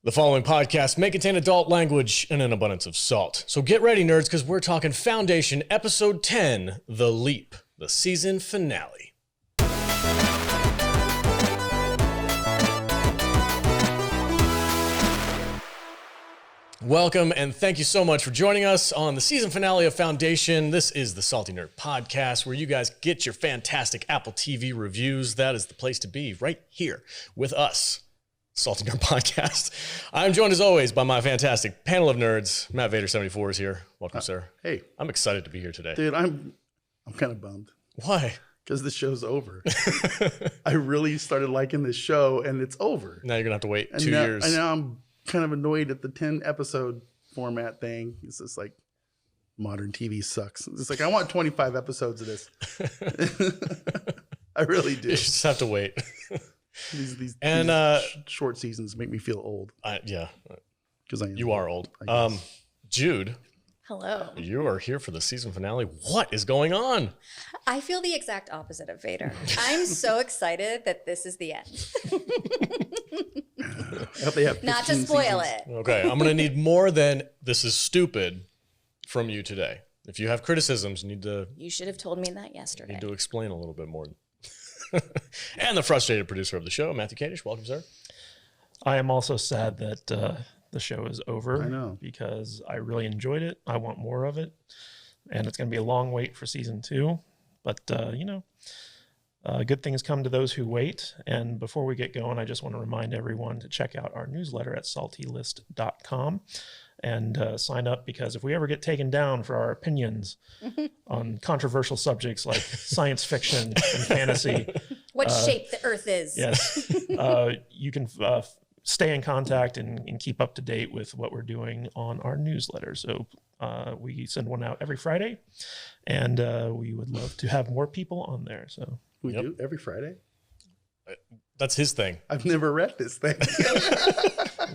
The following podcast may contain adult language and an abundance of salt. So get ready, nerds, because we're talking Foundation Episode 10, The Leap, the season finale. Welcome, and thank you so much for joining us on the season finale of Foundation. This is the Salty Nerd Podcast, where you guys get your fantastic Apple TV reviews. That is the place to be, right here with us. Salty Nerd Podcast. I'm joined as always by my fantastic panel of nerds. Matt Vader 74 is here. Welcome, sir. Hey. I'm excited to be here today. Dude, I'm kind of bummed. Why? Because the show's over. I really started liking this show and it's over. Now you're going to have to wait and 2 years. And now I'm kind of annoyed at the 10 episode format thing. It's just like modern TV sucks. It's like I want 25 episodes of this. I really do. You just have to wait. These short seasons make me feel old. Yeah, because you are old. Jude, hello. You are here for the season finale. What is going on? I feel the exact opposite of Vader. I'm so excited that this is the end. I hope they have not to spoil seasons. it. Okay, I'm going to need more than "this is stupid" from you today. If you have criticisms, you should have told me that yesterday. Need to explain a little bit more. And the frustrated producer of the show, Matthew Kadish. Welcome, sir. I am also sad that the show is over. I know. Because I really enjoyed it. I want more of it. And it's going to be a long wait for season 2. But, good things come to those who wait. And before we get going, I just want to remind everyone to check out our newsletter at saltylist.com. And sign up, because if we ever get taken down for our opinions on controversial subjects like science fiction and fantasy. What shape the earth is. Yes. You can stay in contact and keep up to date with what we're doing on our newsletter. So we send one out every Friday, and we would love to have more people on there. So We do every Friday? That's his thing. I've never read this thing.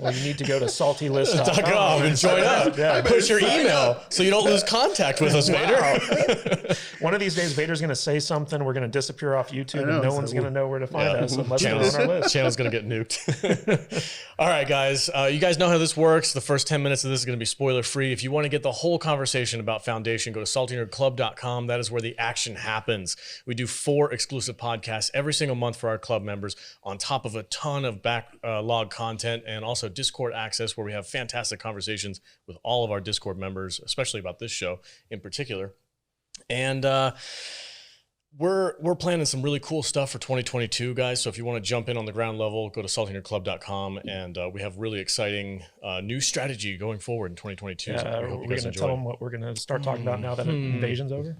Well, you need to go to saltylist.com and join up. Yeah. Push your email so you don't lose contact with us, Vader. One of these days, Vader's going to say something. We're going to disappear off YouTube, and no one's going to know where to find us unless we're on our list. Channel's going to get nuked. All right, guys. You guys know how this works. The first 10 minutes of this is going to be spoiler-free. If you want to get the whole conversation about Foundation, go to saltynerdclub.com. That is where the action happens. We do 4 exclusive podcasts every single month for our club members, on top of a ton of backlog content, and also Discord access, where we have fantastic conversations with all of our Discord members, especially about this show in particular. And we're planning some really cool stuff for 2022, guys. So if you want to jump in on the ground level, go to saltynerdclub.com, and we have really exciting new strategy going forward in 2022. So we're going to tell them what we're going to start talking about now that invasion's over.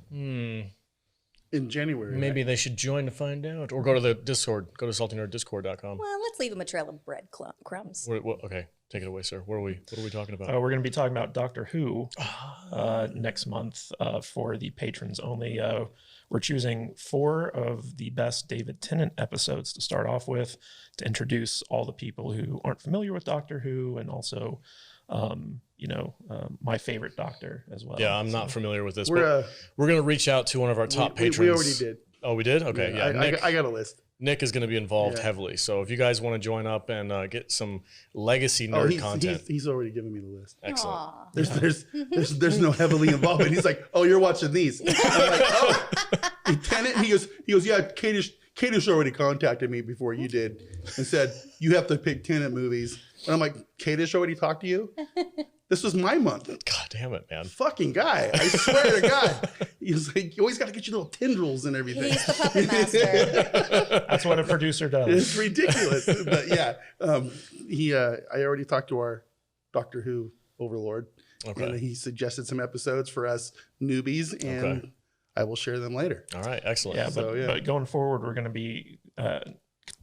In January. Maybe they should join to find out, or go to the Discord. Go to saltynerddiscord.com. Well, let's leave them a trail of breadcrumbs. Okay, take it away, sir. What are we talking about? We're going to be talking about Doctor Who next month for the patrons only. We're choosing 4 of the best David Tennant episodes to start off with, to introduce all the people who aren't familiar with Doctor Who, and also my favorite Doctor as well. Yeah, I'm not familiar with this. We're going to reach out to one of our top patrons. We already did. Oh, we did? Okay, yeah. Nick, I got a list. Nick is going to be involved heavily. So if you guys want to join up and get some legacy nerd content. He's already given me the list. Excellent. There's no heavily involvement. He's like, oh, you're watching these. I'm like, oh, Tenet. He goes, yeah, Kadish already contacted me before you did and said, you have to pick Tenet movies. And I'm like, Kadish already talked to you? This was my month. God damn it, man. Fucking guy. I swear to God. He's like, you always got to get your little tendrils and everything. He's the puppet master. That's what a producer does. It's ridiculous. But yeah, I already talked to our Doctor Who overlord. Okay. And he suggested some episodes for us newbies, and I will share them later. All right, excellent. Yeah, but going forward, we're going to be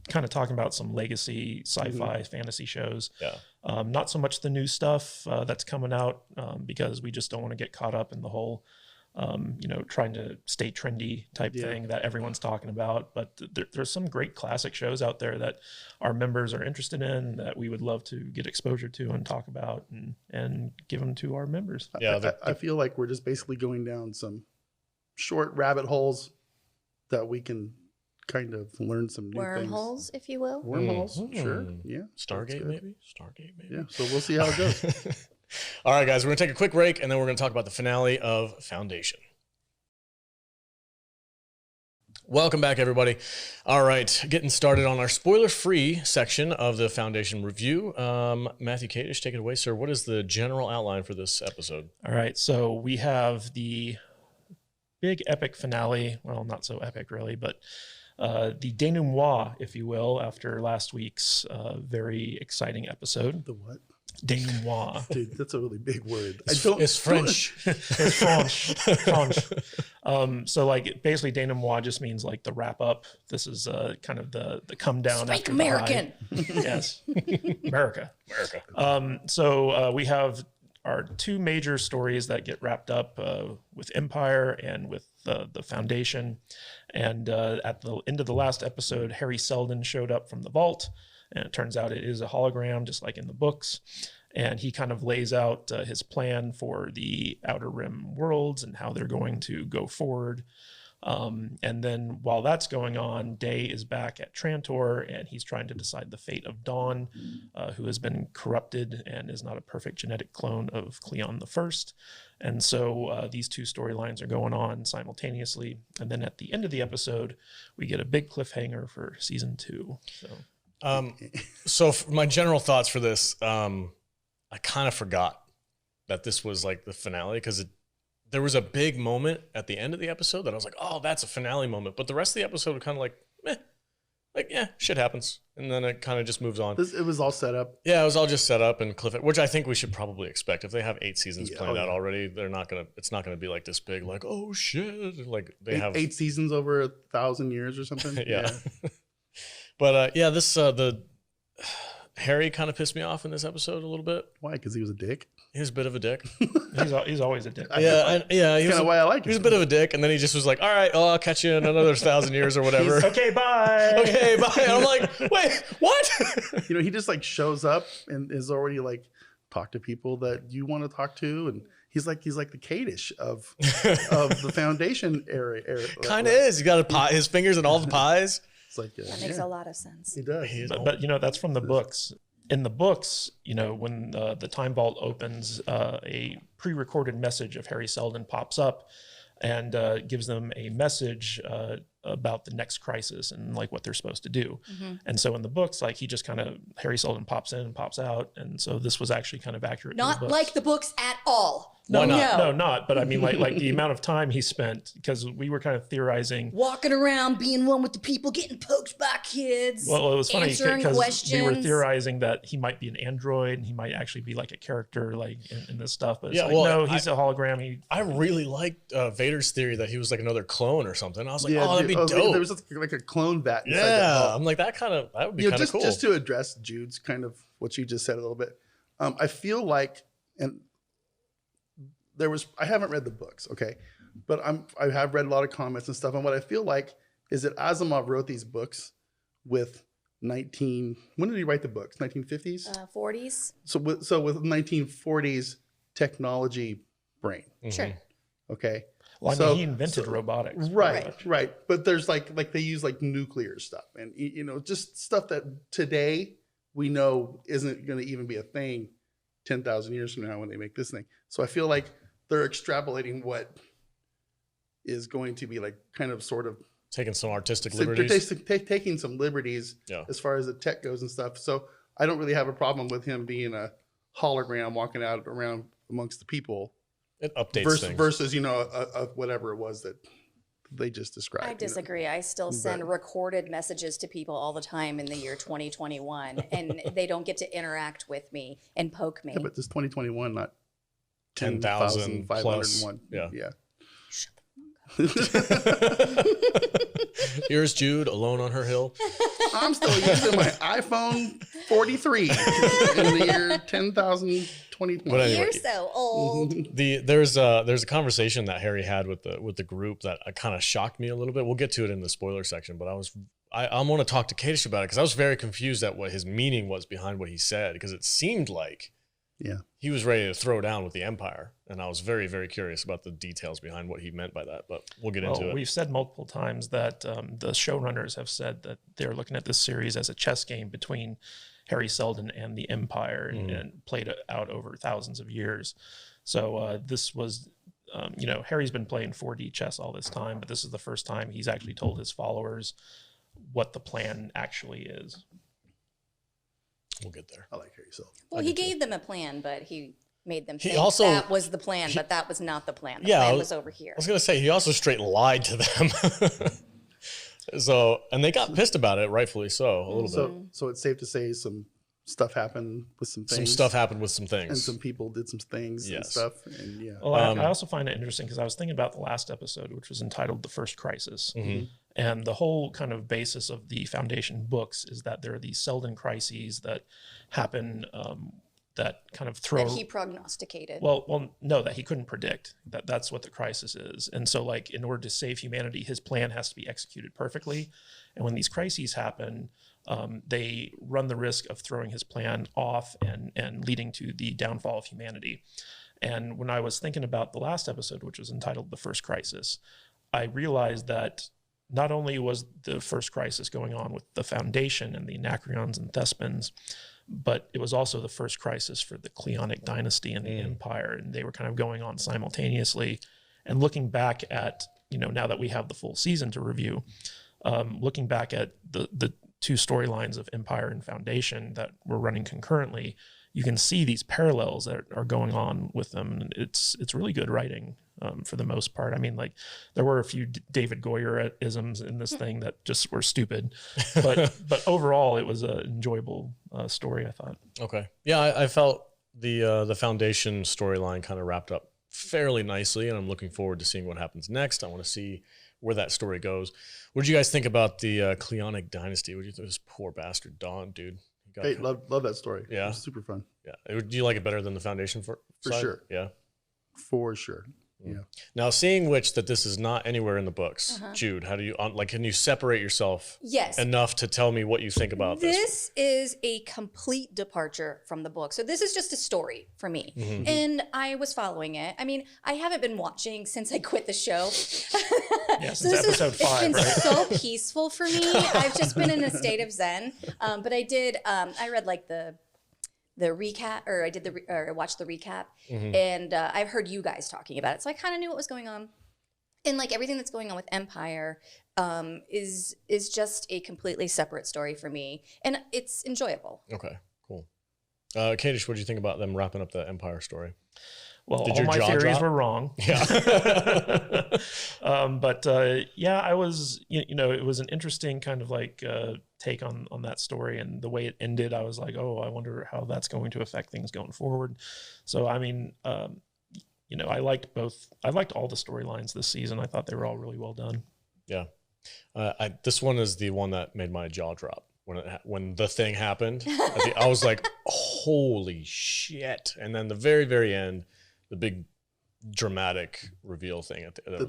kind of talking about some legacy sci-fi fantasy shows. Yeah. Not so much the new stuff that's coming out, because we just don't want to get caught up in the whole, trying to stay trendy type thing that everyone's talking about. But there's some great classic shows out there that our members are interested in, that we would love to get exposure to and talk about and give them to our members. Yeah, I feel like we're just basically going down some short rabbit holes that we can kind of learn some new Wormholes, if you will. things. Wormholes, sure. Yeah. Stargate, maybe? Stargate, maybe. Yeah. So we'll see how it goes. All right, guys, we're going to take a quick break, and then we're going to talk about the finale of Foundation. Welcome back, everybody. All right, getting started on our spoiler-free section of the Foundation review. Matthew Kadish, take it away, sir. What is the general outline for this episode? All right, so we have the big epic finale. Well, not so epic, really, but the denouement, if you will, after last week's very exciting episode. The what? Denouement. Dude, that's a really big word. It's French. It's French. So like basically denouement just means like the wrap up. This is kind of the come down. Speak after American. The high. Yes. America. So we have our two major stories that get wrapped up with Empire and with the Foundation. And at the end of the last episode, Harry Seldon showed up from the vault. And it turns out it is a hologram, just like in the books. And he kind of lays out his plan for the Outer Rim worlds and how they're going to go forward. And then while that's going on, Day is back at Trantor, and he's trying to decide the fate of Dawn, who has been corrupted and is not a perfect genetic clone of Cleon the First. And so these two storylines are going on simultaneously. And then at the end of the episode, we get a big cliffhanger for season 2. So for my general thoughts for this, I kind of forgot that this was like the finale because there was a big moment at the end of the episode that I was like, oh, that's a finale moment. But the rest of the episode was kind of like, meh, like, yeah, shit happens. And then it kind of just moves on. It was all set up. Yeah, it was all just set up and cliff it, which I think we should probably expect. If they have 8 seasons planned out already, it's not going to be like this big, like, oh shit. Like they have 8 seasons over 1,000 years or something. Yeah. But this Harry kind of pissed me off in this episode a little bit. Why? Because he was a dick. He was a bit of a dick. He's always a dick. Yeah, he was why I like him. He was a bit of a dick, and then he just was like, "All right, I'll catch you in another 1,000 years or whatever." Okay, bye. Okay, bye. And I'm like, wait, what? He just like shows up and is already like talk to people that you want to talk to, and he's like the Kadish of the Foundation area. Kind of is. He got his fingers in all the pies. It's like That makes a lot of sense. He does. But that's from the books. In the books, when the time vault opens, a pre-recorded message of Harry Seldon pops up and gives them a message about the next crisis and like what they're supposed to do. Mm-hmm. And so in the books, like he just kind of Harry Seldon pops in and pops out, and so this was actually kind of accurate. Not like the books at all. No, not. But I mean, like the amount of time he spent, because we were kind of theorizing, walking around, being one with the people, getting poked by kids. Well, it was funny because we were questions. theorizing that he might be an android, and he might actually be like a character, like in this stuff. But it's no, he's a hologram. I really liked Vader's theory that he was like another clone or something. I was like, that'd be dope. There was like a clone vat. Yeah, I'm like that would be kind of cool. Just to address Jude's kind of what you just said a little bit. I feel like I haven't read the books, okay, but I have read a lot of comments and stuff, and what I feel like is that Asimov wrote these books with when did he write the books? 1950s? 40s. So with 1940s technology brain. Mm-hmm. Sure. Okay. Well, I mean, he invented robotics. Right. But there's like they use like nuclear stuff and just stuff that today we know isn't going to even be a thing 10,000 years from now when they make this thing. So I feel like they're extrapolating what is going to be like kind of sort of taking some artistic liberties. They're taking some liberties as far as the tech goes and stuff. So I don't really have a problem with him being a hologram walking out around amongst the people. It updates things. Versus, whatever it was that they just described. I disagree. I still send recorded messages to people all the time in the year 2021, and they don't get to interact with me and poke me. Yeah, but this 2021, not 10,000 plus. Yeah. Here's Jude alone on her hill. I'm still using my iPhone 43 in the year 10,021. But anyway, You're so old. There's a conversation that Harry had with the group that kind of shocked me a little bit. We'll get to it in the spoiler section, but I want to talk to Kadish about it because I was very confused at what his meaning was behind what he said, because it seemed like Yeah. he was ready to throw down with the Empire. And I was very, very curious about the details behind what he meant by that, but we'll get into it. We've said multiple times that the showrunners have said that they're looking at this series as a chess game between Harry Seldon and the Empire, and played it out over thousands of years. So this was, Harry's been playing 4D chess all this time, but this is the first time he's actually told his followers what the plan actually is. We'll get there. I like Harry Seldon. Well, he gave them a plan, but he made them think also- that was the plan, but that was not the plan. The plan was over here. I was going to say, he also straight lied to them. So, and they got pissed about it, rightfully so, a little bit. So it's safe to say some stuff happened with some things. Some stuff happened with some And things. some people did some things and Yes. stuff. And yeah. Well, I also find it interesting because I was thinking about the last episode, which was entitled The First Crisis. And the whole kind of basis of the Foundation books is that there are these Seldon crises that happen that kind of throw... That he prognosticated. Well, no, that he couldn't predict. That's what the crisis is. And so, like, in order to save humanity, his plan has to be executed perfectly. And when these crises happen, they run the risk of throwing his plan off and leading to the downfall of humanity. And when I was thinking about the last episode, which was entitled The First Crisis, I realized that not only was the first crisis going on with the Foundation and the Anacreons and Thespins, but it was also the first crisis for the Cleonic dynasty and the Empire. And they were kind of going on simultaneously. And looking back at, now that we have the full season to review, looking back at the two storylines of Empire and Foundation that were running concurrently, you can see these parallels that are going on with them. And it's really good writing for the most part. I mean, like, there were a few David Goyer-isms in this thing that just were stupid, but overall it was an enjoyable story, I thought. Okay. Yeah, I felt the Foundation storyline kind of wrapped up fairly nicely, and I'm looking forward to seeing what happens next. I want to see where that story goes. What did you guys think about the Cleonic dynasty? What did you think of this poor bastard Don, dude? Hey, love that story. Yeah. It was super fun. Yeah. Do you like it better than the Foundation for side? Sure. Yeah. For sure. Yeah. Now, seeing which that this is not anywhere in the books, Jude, how do you can you separate yourself enough to tell me what you think about this? This is a complete departure from the book. So this is just a story for me. And I was following it. I mean, I haven't been watching since I quit the show. Yeah, since episode 5, it's been right? so peaceful for me. I've just been in a state of zen. But I did, I read like the recap, or I watched the recap, and I've heard you guys talking about it, so I kind of knew what was going on. And like everything that's going on with Empire is just a completely separate story for me, and it's enjoyable. Okay, cool. Kadish, what do you think about them wrapping up the Empire story? Well, Did all your my jaw theories drop? were wrong. Yeah. I was, it was an interesting kind of like take on that story, and the way it ended, I was like, oh, I wonder how that's going to affect things going forward. So, I mean, I liked all the storylines this season. I thought they were all really well done. Yeah. This one is the one that made my jaw drop. When the thing happened, I was like, holy shit. And then the very, very end, the big dramatic reveal thing at When the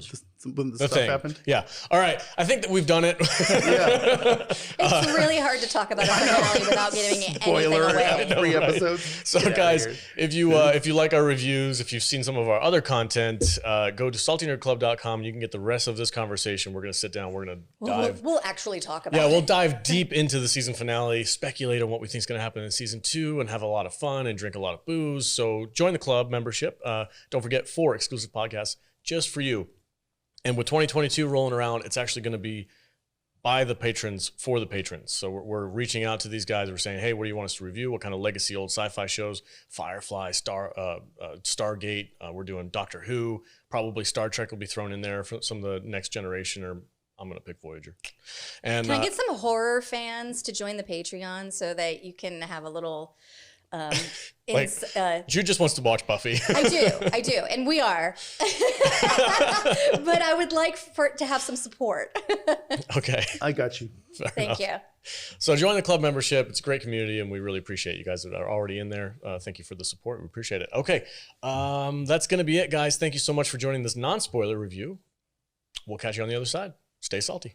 the stuff thing happened. Yeah. All right. I think that we've done it. Yeah. It's really hard to talk about a finale without giving anything Spoiler away. after 3 Right. episodes. So Get outta guys, here. if you like our reviews, if you've seen some of our other content, go to saltynerdclub.com. You can get the rest of this conversation. We're going to sit down. We're going to dive. We'll actually talk about Yeah, it. we'll dive deep into the season finale, speculate on what we think is going to happen in season 2, and have a lot of fun and drink a lot of booze. So join the club membership. Don't forget 4 exclusive podcasts just for you. And with 2022 rolling around, it's actually going to be by the patrons for the patrons. So we're reaching out to these guys. We're saying, hey, what do you want us to review? What kind of legacy old sci-fi shows? Firefly, Stargate. We're doing Doctor Who. Probably Star Trek will be thrown in there for some of the next generation, or I'm going to pick Voyager. And Can I get some horror fans to join the Patreon so that you can have a little Jude just wants to watch Buffy. I do, and we are. But I would like to have some support. Okay. I got you. Thank you. So join the club membership. It's a great community, and we really appreciate you guys that are already in there. Thank you for the support. We appreciate it. Okay. That's going to be it, guys. Thank you so much for joining this non-spoiler review. We'll catch you on the other side. Stay salty.